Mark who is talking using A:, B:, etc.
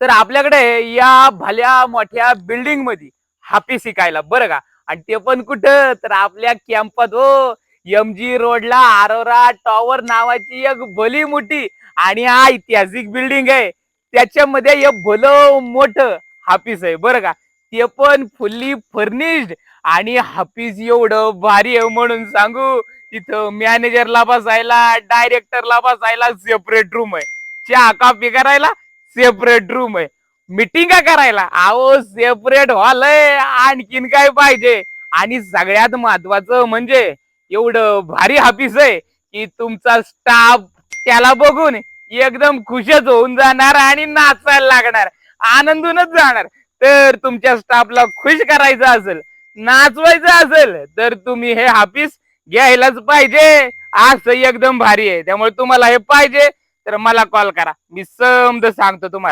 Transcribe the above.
A: तर आपल्याकडे या भल्या मोठ्या बिल्डिंग मध्ये हापी शिकायला बरं का. आणि ते पण कुठं तर आपल्या कॅम्पात हो. MG रोडला आरोरा टॉवर नावाची एक भली मोठी आणि हा ऐतिहासिक बिल्डिंग आहे. त्याच्यामध्ये एक भलं मोठं हापीस आहे बरं का. ते पण फुल्ली फर्निश्ड. आणि हापीस एवढं भारी आहे म्हणून सांगू. तिथं मॅनेजरला बसायला, डायरेक्टरला बसायला सेपरेट रूम आहे. चहा कॉफी करायला सेपरेट रूम आहे. मिटिंगा करायला अहो सेपरेट हॉल आहे. आणखीन काय पाहिजे. आणि सगळ्यात महत्वाचं म्हणजे एवढं भारी ऑफिस आहे की तुमचा स्टाफ त्याला बघून एकदम खुशच होऊन जाणार आणि नाचायला लागणार, आनंदूनच जाणार. तर तुमच्या स्टाफला खुश करायचं असेल, नाचवायचं असेल तर तुम्ही हे ऑफिस घ्यायलाच पाहिजे. असं एकदम भारी आहे. त्यामुळे तुम्हाला हे पाहिजे तर मला कॉल करा, मी समज सांगतो तुम्हाला.